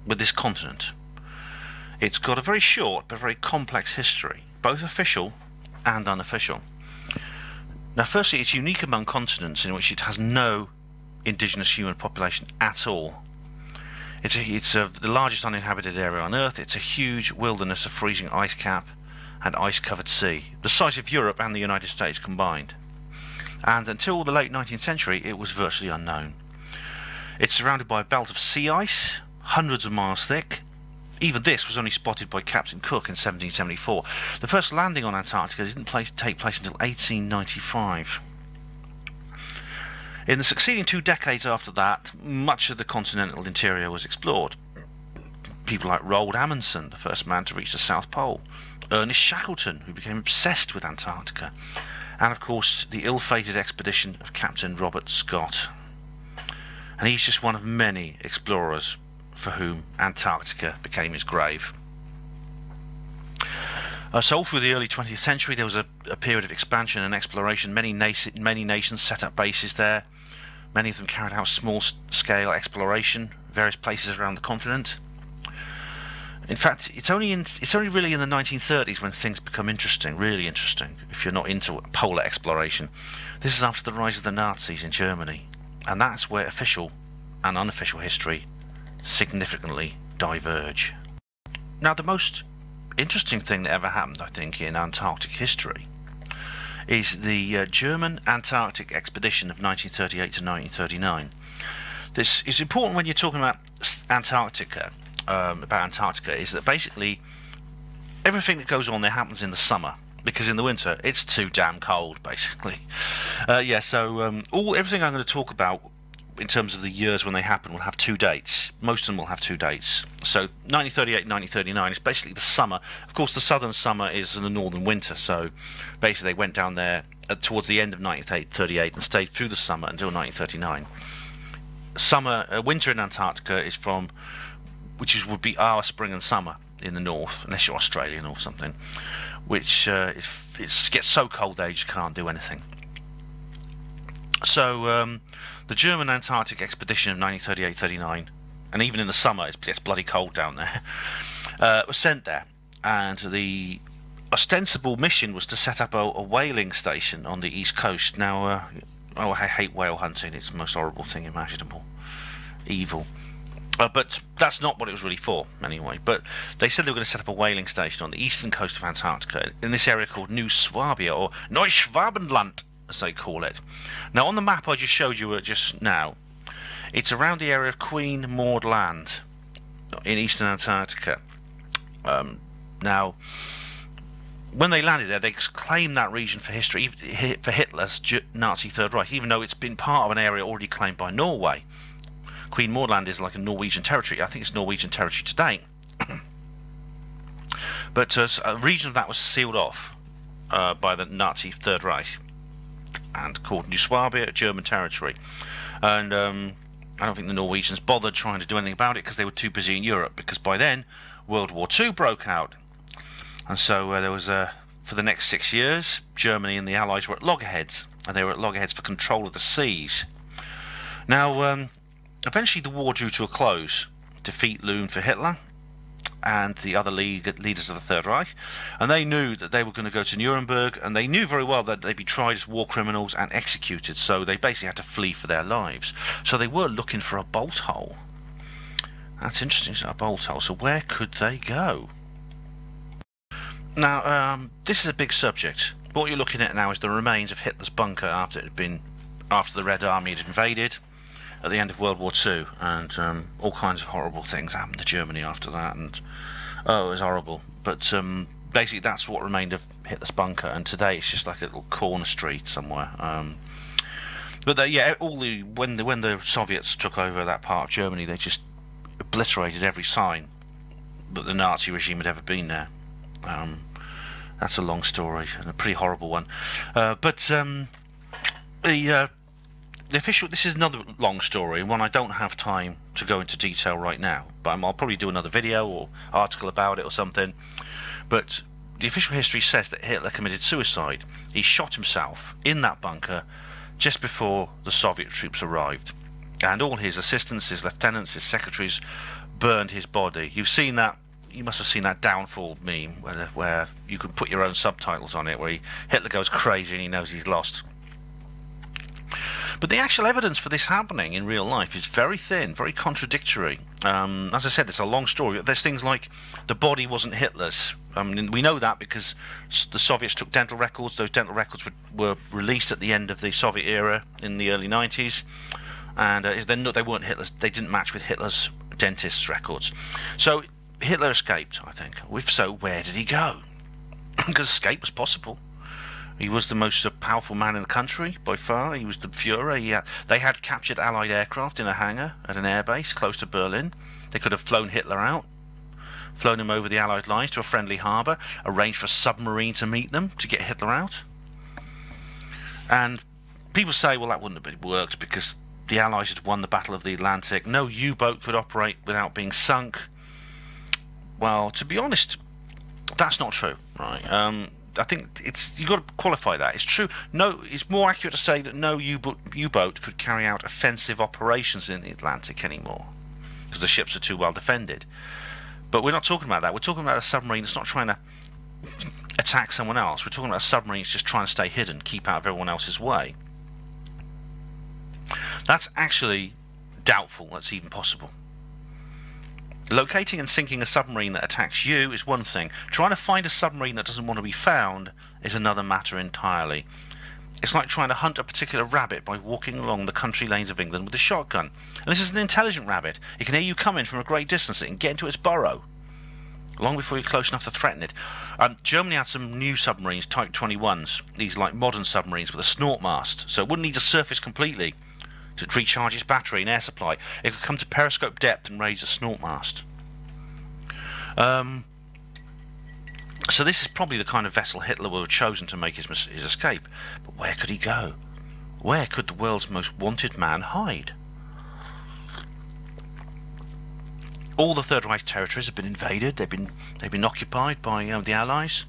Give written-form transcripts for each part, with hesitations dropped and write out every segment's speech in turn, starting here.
with this continent. It's got a very short but very complex history, both official and unofficial. Now, firstly, it's unique among continents in which it has no indigenous human population at all. It's the largest uninhabited area on Earth. It's a huge wilderness of freezing ice cap and ice-covered sea, the size of Europe and the United States combined. And until the late 19th century, it was virtually unknown. It's surrounded by a belt of sea ice, hundreds of miles thick. Even this was only spotted by Captain Cook in 1774. The first landing on Antarctica didn't take place until 1895. In the succeeding 2 decades after that, much of the continental interior was explored. People like Roald Amundsen, the first man to reach the South Pole, Ernest Shackleton, who became obsessed with Antarctica, and of course the ill-fated expedition of Captain Robert Scott. And he's just one of many explorers for whom Antarctica became his grave. So all through the early 20th century there was a period of expansion and exploration. Many nations set up bases there. Many of them carried out small-scale exploration, various places around the continent. In fact, it's only really in the 1930s when things become interesting, really interesting, if you're not into polar exploration. This is after the rise of the Nazis in Germany, and that's where official and unofficial history significantly diverge. Now, the most interesting thing that ever happened, I think, in Antarctic history is the German Antarctic expedition of 1938 to 1939. This is important when you're talking about Antarctica. Is that basically everything that goes on there happens in the summer, because in the winter it's too damn cold, basically. Everything I'm going to talk about in terms of the years when they happen will have 2 dates. Most of them will have 2 dates. So 1938 1939 is basically the summer. Of course, the southern summer is the northern winter, so basically they went down there towards the end of 1938 and stayed through the summer until 1939. Winter in Antarctica is from would be our spring and summer in the north, unless you're Australian or something, which gets so cold there you just can't do anything. So the German Antarctic expedition of 1938-39, and even in the summer it gets bloody cold down there, was sent there, and the ostensible mission was to set up a whaling station on the east coast. Now, I hate whale hunting. It's the most horrible thing imaginable. Evil. But that's not what it was really for, anyway. But they said they were going to set up a whaling station on the eastern coast of Antarctica, in this area called New Swabia, or Neuschwabenland, as they call it. Now, on the map I just showed you just now, it's around the area of Queen Maud Land in eastern Antarctica. Now, when they landed there, they claimed that region for history, for Hitler's Nazi Third Reich, even though it's been part of an area already claimed by Norway. Queen Maud Land is like a Norwegian territory. I think it's Norwegian territory today. But a region of that was sealed off by the Nazi Third Reich and called New Swabia, German territory. And I don't think the Norwegians bothered trying to do anything about it because they were too busy in Europe, because by then World War II broke out. And so there was for the next 6 years, Germany and the Allies were at loggerheads, and they were at loggerheads for control of the seas. Now, eventually the war drew to a close. Defeat loomed for Hitler and the other leaders of the Third Reich, and they knew that they were going to go to Nuremberg, and they knew very well that they'd be tried as war criminals and executed, so they basically had to flee for their lives. So they were looking for a bolt hole. That's interesting, a bolt hole. So where could they go? Now, this is a big subject. What you're looking at now is the remains of Hitler's bunker after the Red Army had invaded at the end of World War II, and all kinds of horrible things happened to Germany after that, and it was horrible. But basically that's what remained of Hitler's bunker, and today it's just like a little corner street somewhere. When the Soviets took over that part of Germany, they just obliterated every sign that the Nazi regime had ever been there. That's a long story and a pretty horrible one. This is another long story, and one I don't have time to go into detail right now, but I'll probably do another video or article about it or something. But the official history says that Hitler committed suicide. He shot himself in that bunker just before the Soviet troops arrived, and all his assistants, his lieutenants, his secretaries burned his body. You've seen that. You must have seen that Downfall meme where you could put your own subtitles on it, where Hitler goes crazy and he knows he's lost. But the actual evidence for this happening in real life is very thin, very contradictory. As I said, it's a long story. There's things like the body wasn't Hitler's. We know that because the Soviets took dental records. Those dental records were released at the end of the Soviet era in the early 90s. And they weren't Hitler's. They didn't match with Hitler's dentist's records. So Hitler escaped, I think. If so, where did he go? Because escape was possible. He was the most powerful man in the country, by far. He was the Führer. They had captured Allied aircraft in a hangar at an airbase close to Berlin. They could have flown Hitler out, flown him over the Allied lines to a friendly harbour, arranged for a submarine to meet them to get Hitler out. And people say, well, that wouldn't have worked because the Allies had won the Battle of the Atlantic. No U-boat could operate without being sunk. Well, to be honest, that's not true, right? I think you've got to qualify that. It's true. No, it's more accurate to say that no U-boat could carry out offensive operations in the Atlantic anymore because the ships are too well defended. But we're not talking about that. We're talking about a submarine that's not trying to attack someone else. We're talking about a submarine that's just trying to stay hidden, keep out of everyone else's way. That's actually doubtful that's even possible. Locating and sinking a submarine that attacks you is one thing. Trying to find a submarine that doesn't want to be found is another matter entirely. It's like trying to hunt a particular rabbit by walking along the country lanes of England with a shotgun. And this is an intelligent rabbit. It can hear you coming from a great distance. It can get into its burrow long before you're close enough to threaten it. Germany had some new submarines, Type 21s. These like modern submarines with a snort mast. So it wouldn't need to surface completely to recharge its battery and air supply. It could come to periscope depth and raise a snort mast. So this is probably the kind of vessel Hitler would have chosen to make his escape. But where could he go? Where could the world's most wanted man hide? All the Third Reich territories have been invaded. They've been occupied by the Allies.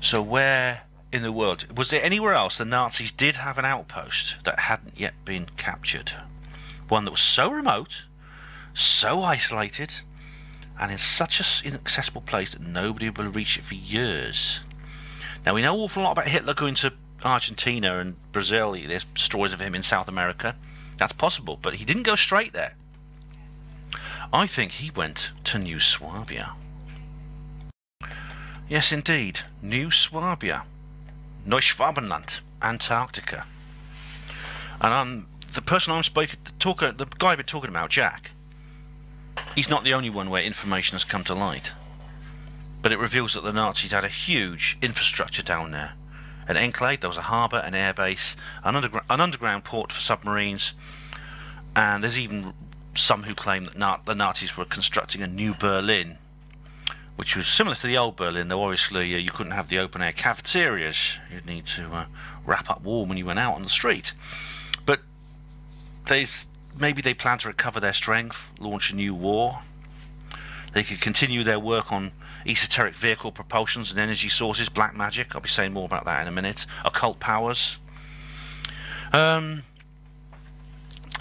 So where in the world was there anywhere else the Nazis did have an outpost that hadn't yet been captured? One that was so remote, so isolated, and in such an inaccessible place that nobody will reach it for years. Now we know an awful lot about Hitler going to Argentina and Brazil. There's stories of him in South America. That's possible, but he didn't go straight there. I think he went to New Swabia. Yes, indeed, New Swabia, Neuschwabenland, Antarctica. And the person the guy I've been talking about, Jack, he's not the only one where information has come to light. But it reveals that the Nazis had a huge infrastructure down there. An enclave, there was a harbour, an airbase, an underground port for submarines, and there's even some who claim that the Nazis were constructing a new Berlin, which was similar to the old Berlin, though obviously you couldn't have the open-air cafeterias. You'd need to wrap up warm when you went out on the street. But maybe they planned to recover their strength, launch a new war. They could continue their work on esoteric vehicle propulsions and energy sources, black magic. I'll be saying more about that in a minute. Occult powers.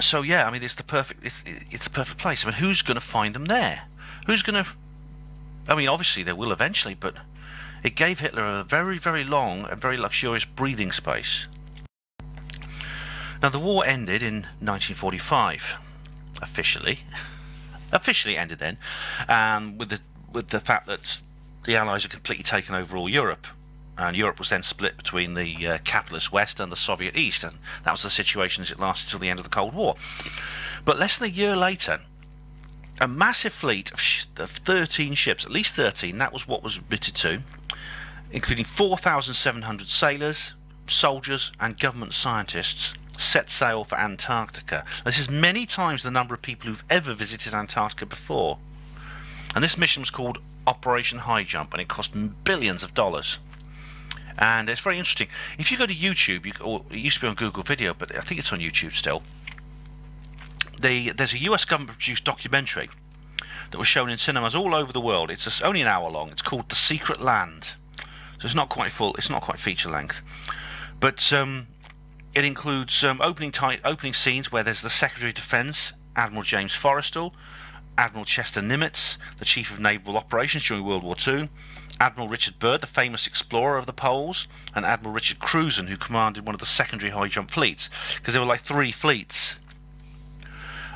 So yeah, I mean, it's the perfect place. I mean, who's going to find them there? Who's going to? I mean, obviously they will eventually, but it gave Hitler a very, very long and very luxurious breathing space. Now the war ended in 1945, officially ended then, with the fact that the Allies had completely taken over all Europe. And Europe was then split between the capitalist West and the Soviet East, and that was the situation as it lasted till the end of the Cold War. But less than a year later, a massive fleet of 13 ships, at least 13, that was what was admitted to, including 4,700 sailors, soldiers, and government scientists, set sail for Antarctica. This is many times the number of people who've ever visited Antarctica before. And this mission was called Operation High Jump, and it cost billions of dollars. And it's very interesting. If you go to YouTube, or it used to be on Google Video, but I think it's on YouTube still. There's a US government-produced documentary that was shown in cinemas all over the world. It's only an hour long. It's called The Secret Land. So it's not quite full. It's not quite feature length, but it includes opening scenes where there's the Secretary of Defense, Admiral James Forrestal, Admiral Chester Nimitz, the Chief of Naval Operations during World War II, Admiral Richard Byrd, the famous explorer of the poles, and Admiral Richard Cruzen, who commanded one of the secondary high jump fleets, because there were like 3 fleets.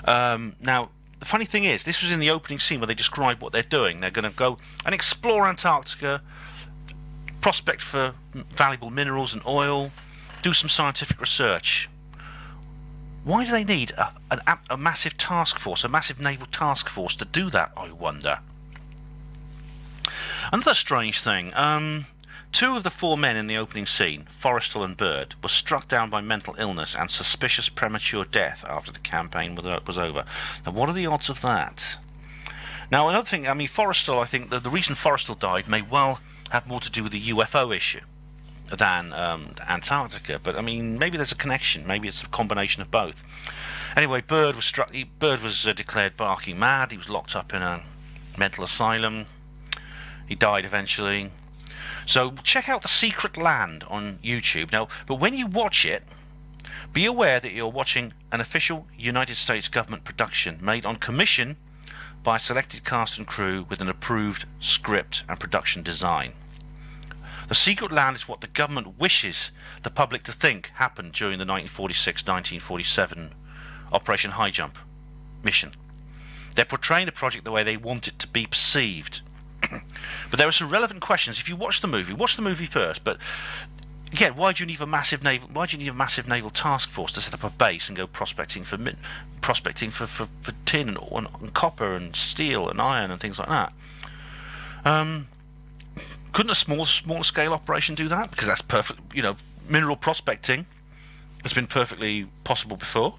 Now, the funny thing is, this was in the opening scene where they describe what they're doing. They're going to go and explore Antarctica, prospect for valuable minerals and oil, do some scientific research. Why do they need a massive task force, a massive naval task force to do that, I wonder? Another strange thing, 2 of the 4 men in the opening scene, Forrestal and Byrd, were struck down by mental illness and suspicious premature death after the campaign was over. Now, what are the odds of that? Now, another thing, I mean, Forrestal, I think the reason Forrestal died may well have more to do with the UFO issue than Antarctica, but I mean, maybe there's a connection, maybe it's a combination of both. Anyway, Byrd was declared barking mad. He was locked up in a mental asylum. He died eventually. So check out The Secret Land on YouTube. Now, but when you watch it, be aware that you're watching an official United States government production made on commission by a selected cast and crew with an approved script and production design. The Secret Land is what the government wishes the public to think happened during the 1946-1947 Operation High Jump mission. They're portraying the project the way they want it to be perceived. But there are some relevant questions. If you watch the movie first. But again, why do you need a massive naval task force to set up a base and go prospecting for tin and copper and steel and iron and things like that? Couldn't a smaller scale operation do that? Because that's perfect. You know, mineral prospecting has been perfectly possible before.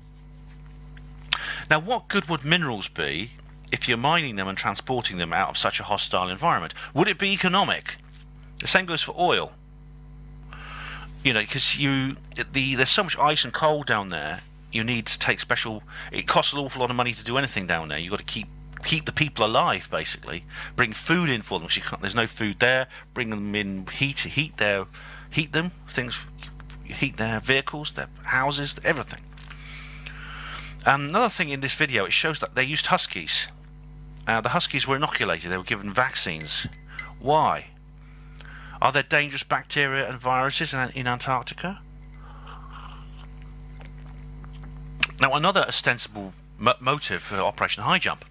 Now, what good would minerals be if you're mining them and transporting them out of such a hostile environment? Would it be economic? The same goes for oil. You know, because there's so much ice and cold down there. You need to take special. It costs an awful lot of money to do anything down there. You've got to keep the people alive, basically. Bring food in for them. There's no food there. Bring them in, heat their vehicles, their houses, everything. Another thing in this video, it shows that they used huskies. The huskies were inoculated. They were given vaccines. Why? Are there dangerous bacteria and viruses in Antarctica? Now, another ostensible motive for Operation High Jump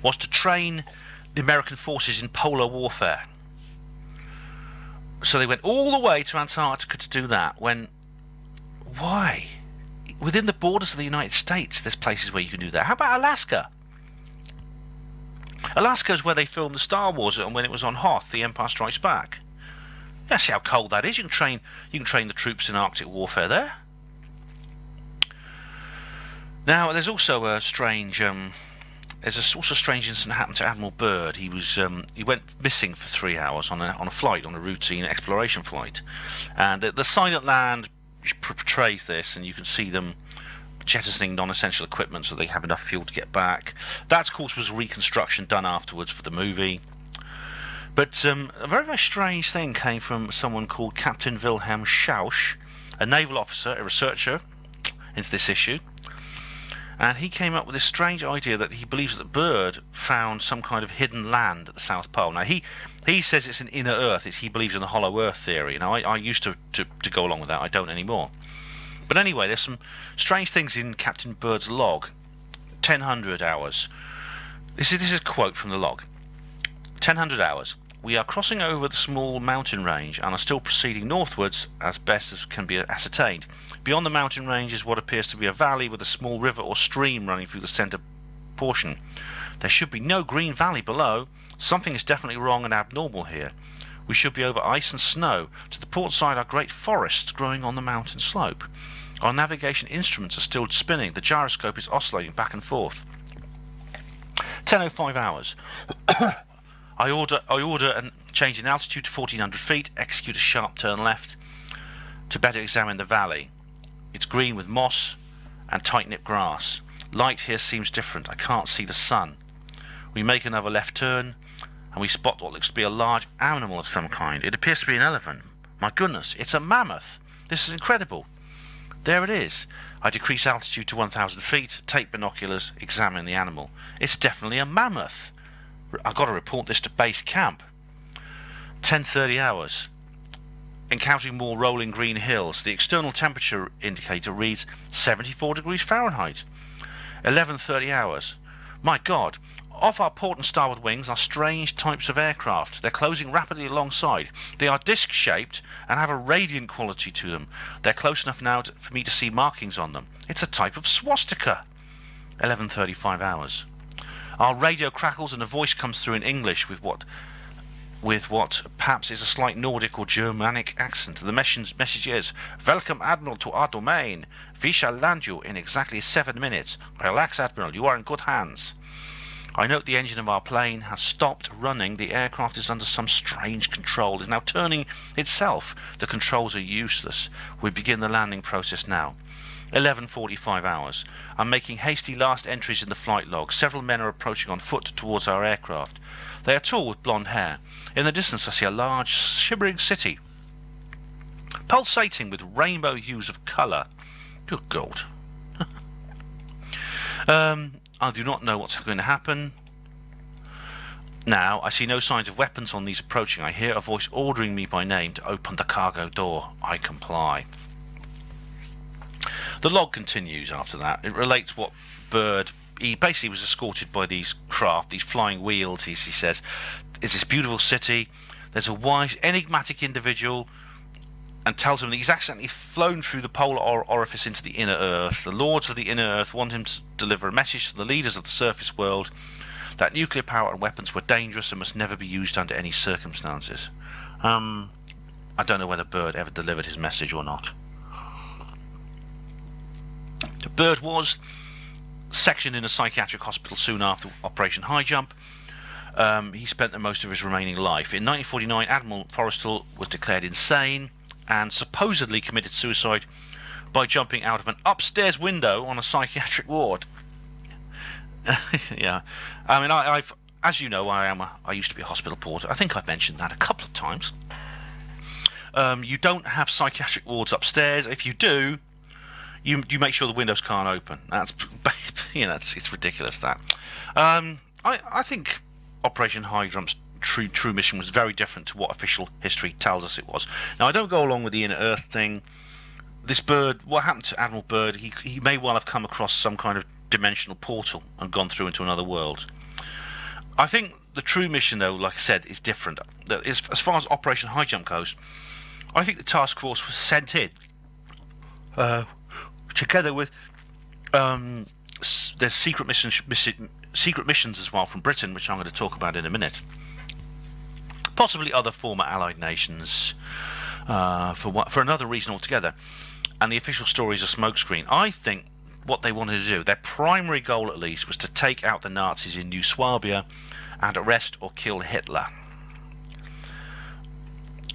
was to train the American forces in polar warfare. So they went all the way to Antarctica to do that. Why? Within the borders of the United States, there's places where you can do that. How about Alaska? Alaska is where they filmed the Star Wars and when it was on Hoth, The Empire Strikes Back. Yeah, see how cold that is. You can train the troops in Arctic warfare there. Now, there's also a strange incident that happened to Admiral Byrd. He went missing for 3 hours on a routine exploration flight, and the Silent Land portrays this, and you can see them jettisoning non-essential equipment so they have enough fuel to get back. That, of course, was a reconstruction done afterwards for the movie. But a very, very strange thing came from someone called Captain Wilhelm Schausch, a naval officer, a researcher into this issue. And he came up with this strange idea that he believes that Byrd found some kind of hidden land at the South Pole. Now, he says it's an inner Earth. He believes in the hollow Earth theory. Now, I used to go along with that. I don't anymore. But anyway, there's some strange things in Captain Byrd's log. 1000 hours. This is a quote from the log. 1000 hours. We are crossing over the small mountain range and are still proceeding northwards as best as can be ascertained. Beyond the mountain range is what appears to be a valley with a small river or stream running through the centre portion. There should be no green valley below. Something is definitely wrong and abnormal here. We should be over ice and snow. To the port side are great forests growing on the mountain slope. Our navigation instruments are still spinning. The gyroscope is oscillating back and forth. 10:05 hours. I order a change in altitude to 1400 feet, execute a sharp turn left to better examine the valley. It's green with moss and tight-knit grass. Light here seems different. I can't see the sun. We make another left turn and we spot what looks to be a large animal of some kind. It appears to be an elephant. My goodness, it's a mammoth. This is incredible. There it is. I decrease altitude to 1,000 feet, take binoculars, examine the animal. It's definitely a mammoth. I've got to report this to base camp. 10:30 hours. Encountering more rolling green hills. The external temperature indicator reads 74 degrees Fahrenheit. 11:30 hours. My God, off our port and starboard wings are strange types of aircraft. They're closing rapidly alongside. They are disc-shaped and have a radiant quality to them. They're close enough now for me to see markings on them. It's a type of swastika. 11:35 hours. Our radio crackles and a voice comes through in English with what perhaps is a slight Nordic or Germanic accent. The message is, "Welcome, Admiral, to our domain. We shall land you in exactly 7 minutes. Relax, Admiral, you are in good hands." I note the engine of our plane has stopped running. The aircraft is under some strange control. It is now turning itself. The controls are useless. We begin the landing process now. 11:45 hours. I'm making hasty last entries in the flight log. Several men are approaching on foot towards our aircraft. They are tall with blonde hair. In the distance I see a large shimmering city, pulsating with rainbow hues of colour. Good God. I do not know what's going to happen. Now, I see no signs of weapons on these approaching. I hear a voice ordering me by name to open the cargo door. I comply. The log continues after that. It relates what Bird... He basically was escorted by these craft, these flying wheels, he says. It's this beautiful city. There's a wise, enigmatic individual, and tells him that he's accidentally flown through the polar orifice into the inner earth. The lords of the inner earth want him to deliver a message to the leaders of the surface world that nuclear power and weapons were dangerous and must never be used under any circumstances. I don't know whether Bird ever delivered his message or not. Bird was sectioned in a psychiatric hospital soon after Operation High Jump. He spent the most of his remaining life. In 1949, Admiral Forrestal was declared insane and supposedly committed suicide by jumping out of an upstairs window on a psychiatric ward. Yeah, I mean, I've, as you know, I used to be a hospital porter. I think I've mentioned that a couple of times. You don't have psychiatric wards upstairs. If you do, you make sure the windows can't open. That's, you know, it's ridiculous that. I think Operation High Jump's true mission was very different to what official history tells us it was. Now, I don't go along with the inner Earth thing. This Bird, what happened to Admiral Bird? He may well have come across some kind of dimensional portal and gone through into another world. I think the true mission, though, like I said, is different. As far as Operation High Jump goes, I think the task force was sent in together with there's secret missions as well from Britain, which I'm going to talk about in a minute. Possibly other former Allied nations for another reason altogether. And the official story is a smokescreen. I think what they wanted to do, their primary goal at least, was to take out the Nazis in New Swabia and arrest or kill Hitler.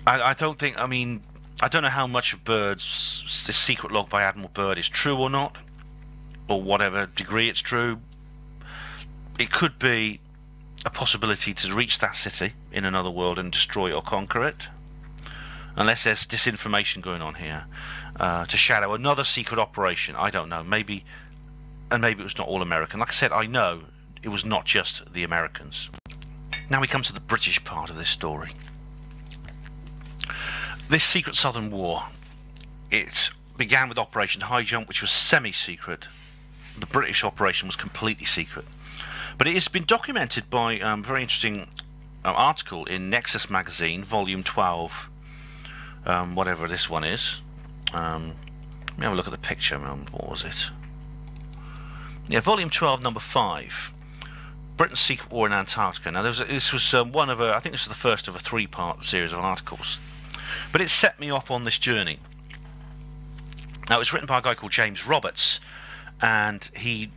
I don't think, I mean, I don't know how much of Bird's, this secret log by Admiral Byrd is true or not, or whatever degree it's true. It could be a possibility to reach that city in another world and destroy or conquer it, unless there's disinformation going on here to shadow another secret operation. I don't know, maybe it was not all American. Like I said, I know it was not just the Americans. Now we come to the British part of this story. This secret Southern War, it began with Operation High Jump, which was semi-secret. The British operation was completely secret. But it has been documented by a very interesting article in Nexus magazine, volume 12, whatever this one is. Let me have a look at the picture. What was it? Yeah, volume 12, number 5. Britain's Secret War in Antarctica. Now, this was one of I think this was the first of a 3-part series of articles. But it set me off on this journey. Now, it was written by a guy called James Roberts, and he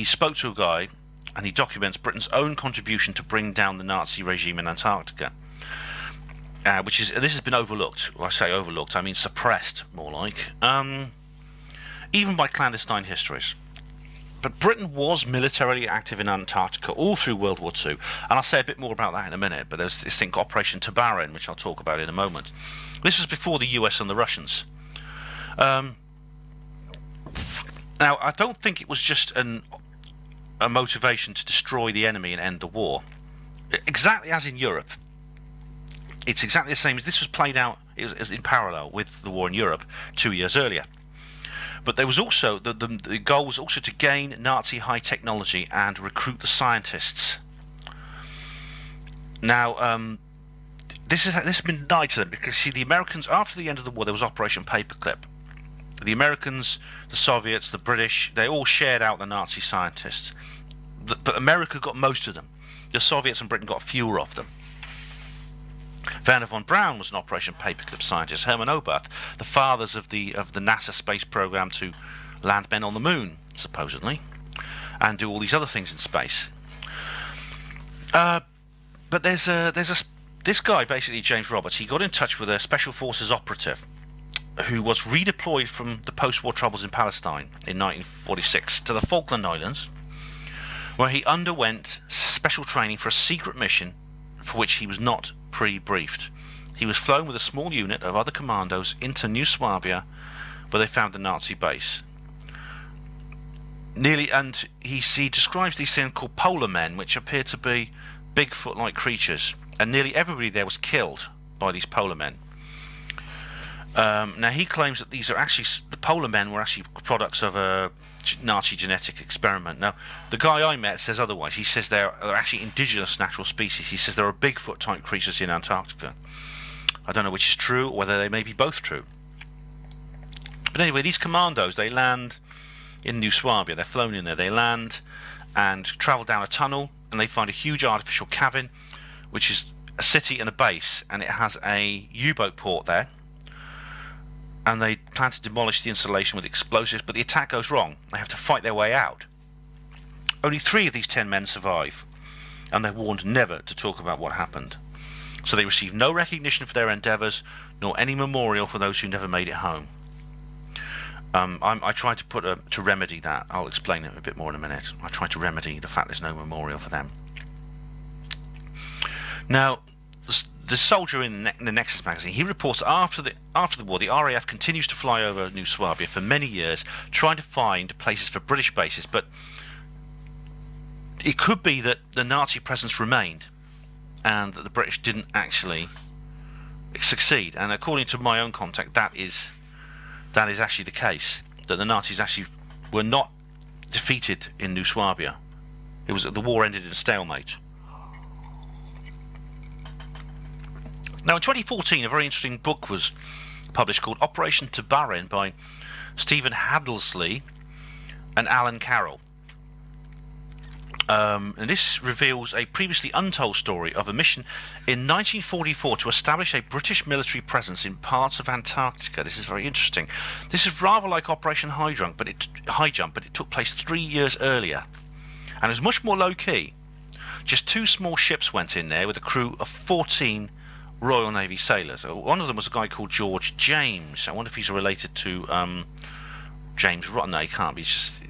spoke to a guy, and he documents Britain's own contribution to bring down the Nazi regime in Antarctica, this has been overlooked. When I say overlooked, I mean suppressed, more like, even by clandestine histories. But Britain was militarily active in Antarctica all through World War II, and I'll say a bit more about that in a minute. But there's this thing, Operation Tabarin, which I'll talk about in a moment. This was before the US and the Russians. Now, I don't think it was just a motivation to destroy the enemy and end the war. Exactly as in Europe, it's exactly the same as this was played out as in parallel with the war in Europe 2 years earlier. But there was also the goal was also to gain Nazi high technology and recruit the scientists. Now, this has been denied to them because, see, the Americans, after the end of the war, there was Operation Paperclip. The Americans, the Soviets, the British, they all shared out the Nazi scientists. But America got most of them. The Soviets and Britain got fewer of them. Werner von Braun was an Operation Paperclip scientist. Hermann Oberth, the fathers of the NASA space program to land men on the moon, supposedly, and do all these other things in space. But this guy, basically James Roberts, he got in touch with a Special Forces operative who was redeployed from the post-war troubles in Palestine in 1946 to the Falkland Islands, where he underwent special training for a secret mission for which he was not pre-briefed. He was flown with a small unit of other commandos into New Swabia, where they found a Nazi base. And he describes these things called polar men, which appear to be Bigfoot-like creatures, and nearly everybody there was killed by these polar men. Now he claims that the polar men were actually products of a Nazi genetic experiment. Now the guy I met says otherwise. He says they're actually indigenous natural species. He says there are Bigfoot type creatures in Antarctica. I don't know which is true, or whether they may be both true. But anyway, these commandos, they land in New Swabia. They're flown in there. They land and travel down a tunnel, and they find a huge artificial cavern, which is a city and a base, and it has a U-boat port there. And they plan to demolish the installation with explosives, but the attack goes wrong. They have to fight their way out. Only 3 of these 10 men survive, and they're warned never to talk about what happened. So they receive no recognition for their endeavours, nor any memorial for those who never made it home. I tried to remedy that. I'll explain it a bit more in a minute. I tried to remedy the fact there's no memorial for them. Now, the soldier in the Nexus magazine, he reports after the war, the RAF continues to fly over New Swabia for many years, trying to find places for British bases, but it could be that the Nazi presence remained, and that the British didn't actually succeed. And according to my own contact, that is actually the case. That the Nazis actually were not defeated in New Swabia. The war ended in a stalemate. Now, in 2014, a very interesting book was published called Operation Tabarin by Stephen Hadlesly and Alan Carroll. And this reveals a previously untold story of a mission in 1944 to establish a British military presence in parts of Antarctica. This is very interesting. This is rather like Operation High Jump, but it took place 3 years earlier. And it was much more low-key. Just 2 small ships went in there with a crew of 14 Royal Navy sailors. One of them was a guy called George James. I wonder if he's related to James Roberts. No, he can't be. It's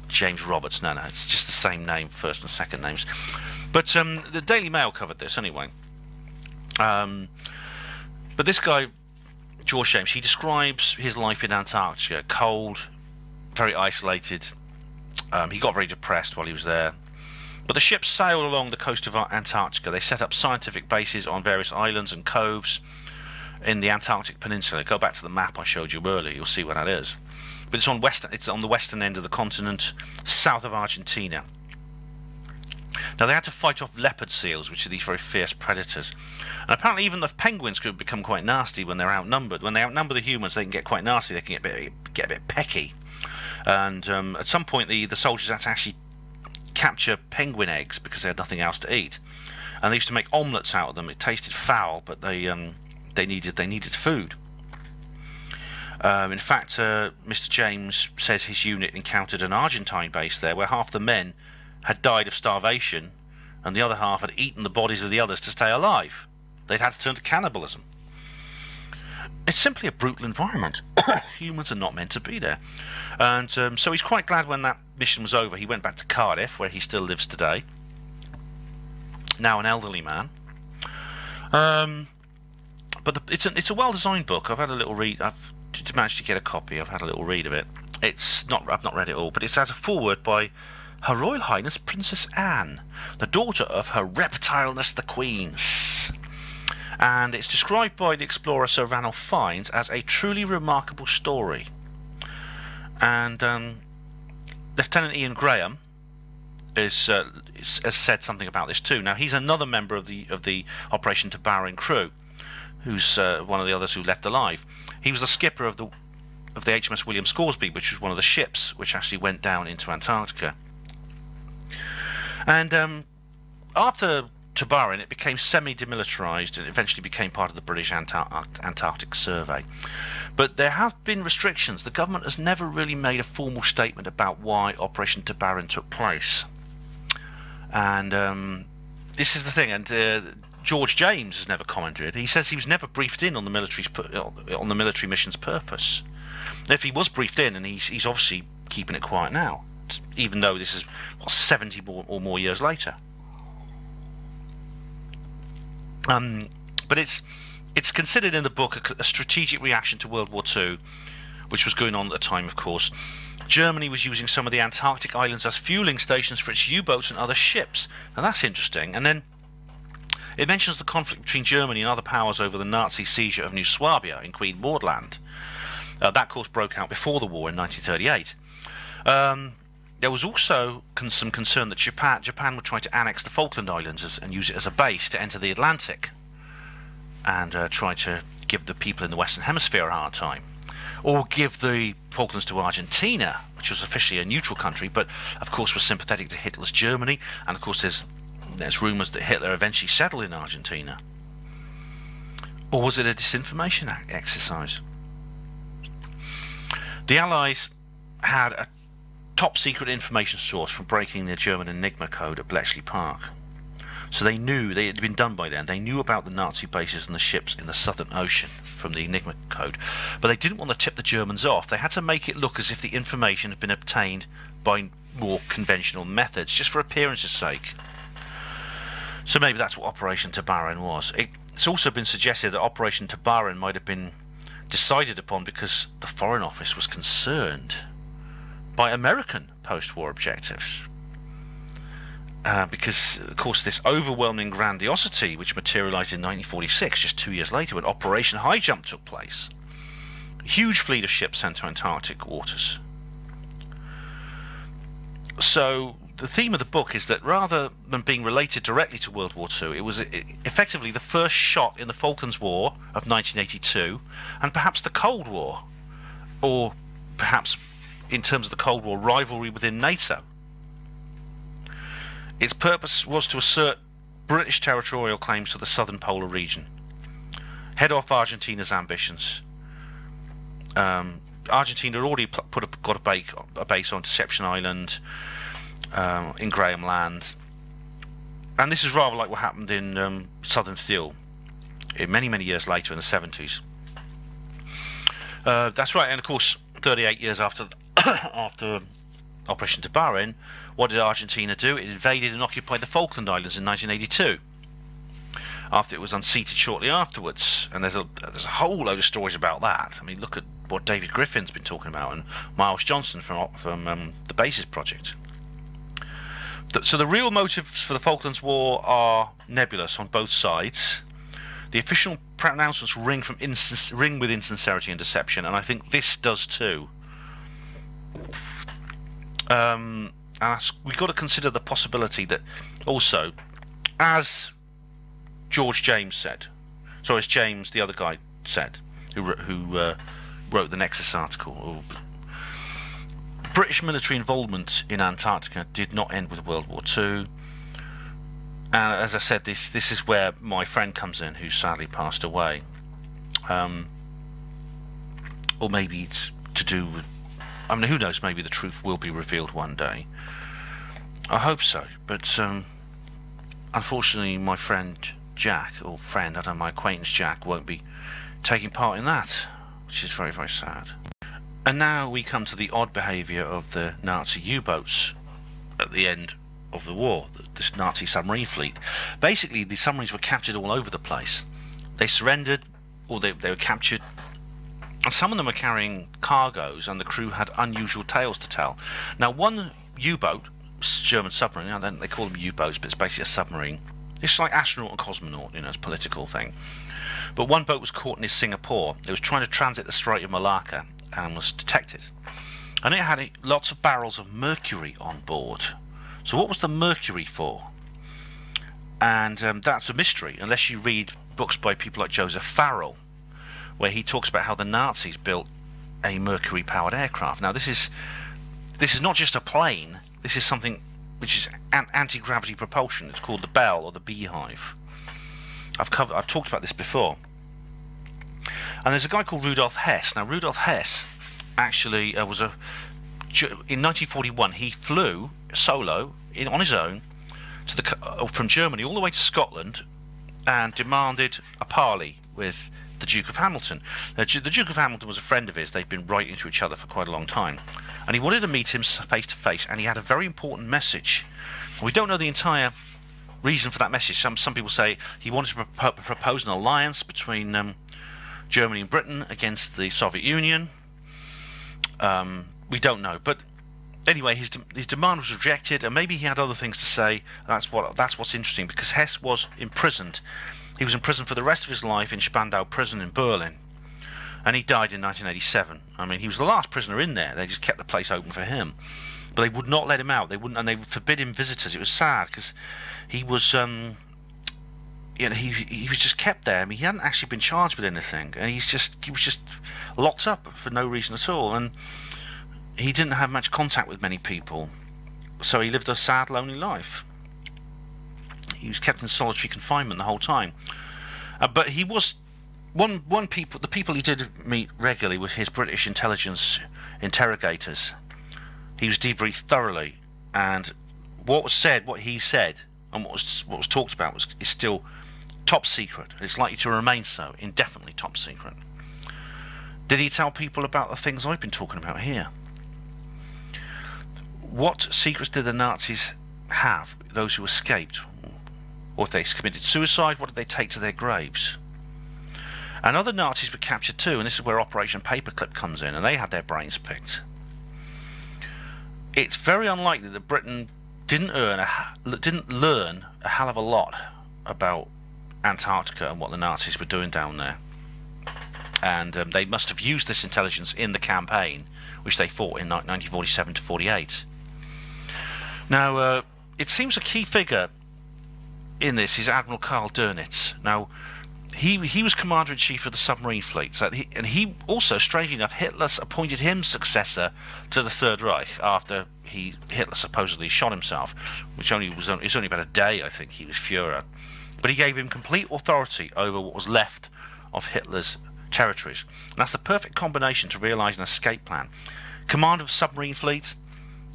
James Roberts. No, it's just the same name, first and second names. But the Daily Mail covered this anyway. But this guy, George James, he describes his life in Antarctica: cold, very isolated. He got very depressed while he was there. But the ships sailed along the coast of Antarctica. They set up scientific bases on various islands and coves in the Antarctic Peninsula. Go back to the map I showed you earlier, you'll see where that is. But it's on the western end of the continent, south of Argentina. Now, they had to fight off leopard seals, which are these very fierce predators. And apparently even the penguins could become quite nasty when they're outnumbered. When they outnumber the humans, they can get quite nasty. They can get a bit pecky. And at some point, the soldiers had to actually capture penguin eggs because they had nothing else to eat, and they used to make omelettes out of them. It tasted foul, but they needed food. In fact, Mr. James says his unit encountered an Argentine base there where half the men had died of starvation and the other half had eaten the bodies of the others to stay alive. They'd had to turn to cannibalism. It's simply a brutal environment. Humans are not meant to be there. And so he's quite glad when that mission was over. He went back to Cardiff, where he still lives today. Now an elderly man. But it's a well-designed book. I've had a little read. I've managed to get a copy. I've had a little read of it. I've not read it all, but it has a foreword by Her Royal Highness Princess Anne, the daughter of Her Reptileness the Queen. And it's described by the explorer Sir Ranulph Fiennes as a truly remarkable story. And Lieutenant Ian Graham has said something about this too. Now, he's another member of the Operation Tabarin crew, who's one of the others who left alive. He was the skipper of the HMS William Scoresby, which was one of the ships which actually went down into Antarctica. And after Tabarin, it became semi-demilitarized and eventually became part of the British Antarctic Survey. But there have been restrictions. The government has never really made a formal statement about why Operation Tabarin took place. And this is the thing. And George James has never commented. He says he was never briefed in on the military mission's purpose. If he was briefed in, and he's obviously keeping it quiet now, even though this is 70 or more years later. But it's considered in the book a strategic reaction to World War II, which was going on at the time, of course. Germany was using some of the Antarctic islands as fueling stations for its U-boats and other ships. Now that's interesting. And then it mentions the conflict between Germany and other powers over the Nazi seizure of New Swabia in Queen Maud Land. That, of course, broke out before the war in 1938. There was also some concern that Japan would try to annex the Falkland Islands and use it as a base to enter the Atlantic and try to give the people in the Western Hemisphere a hard time. Or give the Falklands to Argentina, which was officially a neutral country, but of course was sympathetic to Hitler's Germany. And of course there's rumours that Hitler eventually settled in Argentina. Or was it a disinformation exercise? The Allies had a top-secret information source from breaking the German Enigma code at Bletchley Park. So they knew, they had been done by then, they knew about the Nazi bases and the ships in the Southern Ocean from the Enigma code. But they didn't want to tip the Germans off. They had to make it look as if the information had been obtained by more conventional methods, just for appearance's sake. So maybe that's what Operation Tabarin was. It's also been suggested that Operation Tabarin might have been decided upon because the Foreign Office was concerned by American post-war objectives. Because, of course, this overwhelming grandiosity which materialized in 1946, just 2 years later, when Operation High Jump took place. A huge fleet of ships sent to Antarctic waters. So the theme of the book is that rather than being related directly to World War II, it was effectively the first shot in the Falklands War of 1982, and perhaps the Cold War, or perhaps in terms of the Cold War, rivalry within NATO. Its purpose was to assert British territorial claims to the southern polar region, head off Argentina's ambitions. Argentina had already got a base on Deception Island in Graham Land, and this is rather like what happened in Southern Thule many years later in the 70s. That's right, and of course 38 years after after Operation Tabarin, what did Argentina do? It invaded and occupied the Falkland Islands in 1982, after it was unseated shortly afterwards. And there's a whole load of stories about that. I mean, look at what David Griffin's been talking about, and Miles Johnson from the Bases Project. So the real motives for the Falklands War are nebulous on both sides. The official pronouncements ring with insincerity and deception, and I think this does too. And we've got to consider the possibility that also, as George James said, so as James, the other guy, said, who wrote the Nexus article, British military involvement in Antarctica did not end with World War II. And as I said, this is where my friend comes in, who sadly passed away. Or maybe it's to do with, I mean, who knows, maybe the truth will be revealed one day. I hope so, but unfortunately my friend Jack, I don't know, my acquaintance Jack, won't be taking part in that, which is very, very sad. And now we come to the odd behaviour of the Nazi U-boats at the end of the war, this Nazi submarine fleet. Basically, the submarines were captured all over the place. They surrendered, or they were captured, And some of them were carrying cargoes, and the crew had unusual tales to tell. Now, one U-boat, German submarine, now they call them U-boats, but it's basically a submarine. It's like astronaut and cosmonaut, it's a political thing. But one boat was caught near Singapore. It was trying to transit the Strait of Malacca and was detected. And it had lots of barrels of mercury on board. So what was the mercury for? And that's a mystery, unless you read books by people like Joseph Farrell, where he talks about how the Nazis built a mercury-powered aircraft. Now, this is not just a plane. This is something which is anti-gravity propulsion. It's called the Bell or the Beehive. I've talked about this before. And there's a guy called Rudolf Hess. Now, Rudolf Hess actually in 1941 he flew solo on his own from Germany all the way to Scotland and demanded a parley with the Duke of Hamilton. The Duke of Hamilton was a friend of his. They'd been writing to each other for quite a long time, and he wanted to meet him face to face, and he had a very important message. We don't know the entire reason for that message. Some people say he wanted to propose an alliance between Germany and Britain against the Soviet Union. We don't know, but anyway, his demand was rejected, and maybe he had other things to say. That's what's interesting, because Hess was imprisoned. He was in prison for the rest of his life in Spandau prison in Berlin, and he died in 1987. I mean, he was the last prisoner in there. They just kept the place open for him, but they would not let him out. They wouldn't, and they would forbid him visitors. It was sad because he was, he was just kept there. I mean, he hadn't actually been charged with anything, and he was just locked up for no reason at all, and he didn't have much contact with many people, so he lived a sad, lonely life. He was kept in solitary confinement the whole time. But he was the people he did meet regularly were his British intelligence interrogators. He was debriefed thoroughly, and what he said, and what was talked about is still top secret. It's likely to remain so, indefinitely top secret. Did he tell people about the things I've been talking about here? What secrets did the Nazis have, those who escaped? Or if they committed suicide, what did they take to their graves? And other Nazis were captured too, and this is where Operation Paperclip comes in, and they had their brains picked. It's very unlikely that Britain didn't learn a hell of a lot about Antarctica and what the Nazis were doing down there. And they must have used this intelligence in the campaign, which they fought in 1947 to 48. Now, it seems a key figure in this is Admiral Karl Dönitz. Now, he was commander-in-chief of the submarine fleet, and he also, strangely enough, Hitler appointed him successor to the Third Reich after Hitler supposedly shot himself, which was only about a day, I think, he was Führer. But he gave him complete authority over what was left of Hitler's territories. And that's the perfect combination to realise an escape plan. Commander of the submarine fleet,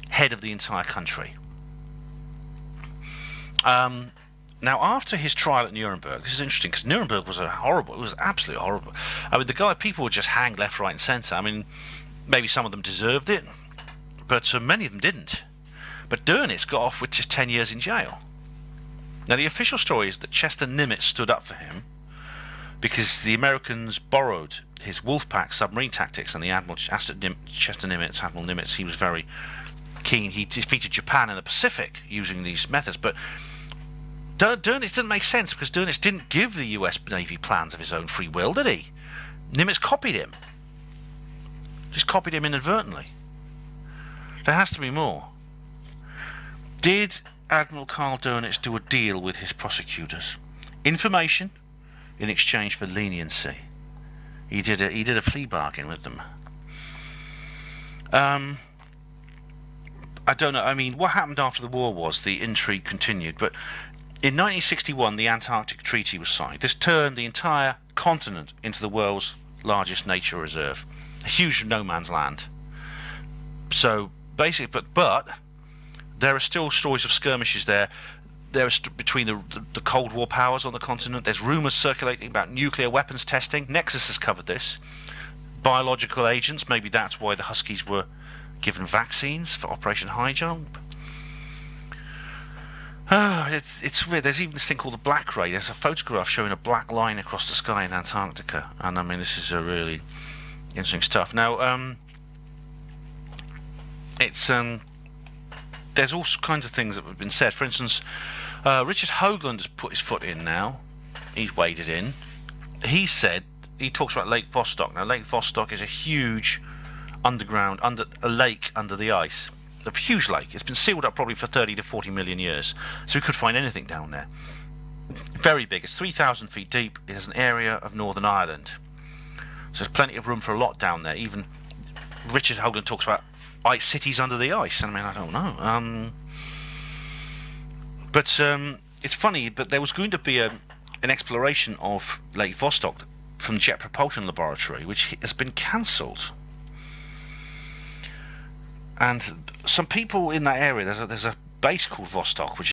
head of the entire country. Now, after his trial at Nuremberg, this is interesting because Nuremberg was absolutely horrible. I mean, people were just hanged left, right, and centre. I mean, maybe some of them deserved it, but many of them didn't. But Dönitz got off with just 10 years in jail. Now, the official story is that Chester Nimitz stood up for him because the Americans borrowed his Wolfpack submarine tactics, and the Admiral Chester Nimitz, Admiral Nimitz, he was very keen. He defeated Japan in the Pacific using these methods, but Dönitz didn't make sense because Dönitz didn't give the US Navy plans of his own free will, did he? Nimitz copied him. Just copied him inadvertently. There has to be more. Did Admiral Karl Dönitz do a deal with his prosecutors? Information in exchange for leniency. He did a plea bargain with them. I don't know. I mean, what happened after the war was the intrigue continued, but in 1961, the Antarctic Treaty was signed. This turned the entire continent into the world's largest nature reserve, a huge no man's land. So basically, but there are still stories of skirmishes there. There is between the Cold War powers on the continent. There's rumours circulating about nuclear weapons testing. Nexus has covered this. Biological agents. Maybe that's why the Huskies were given vaccines for Operation High Jump. It's weird. There's even this thing called the black ray. There's a photograph showing a black line across the sky in Antarctica, and I mean, this is a really Interesting stuff. Now, it's there's all kinds of things that have been said. For instance, Richard Hoagland has put his foot in now. He's waded in. He talks about Lake Vostok. Now, Lake Vostok is a huge a lake under the ice. A huge lake. It's been sealed up probably for 30 to 40 million years. So we could find anything down there. Very big. It's 3,000 feet deep. It is an area of Northern Ireland. So there's plenty of room for a lot down there. Even Richard Hoagland talks about ice cities under the ice. I mean, I don't know. But it's funny, but there was going to be an exploration of Lake Vostok from the Jet Propulsion Laboratory, which has been cancelled. And some people in that area, there's a base called Vostok, which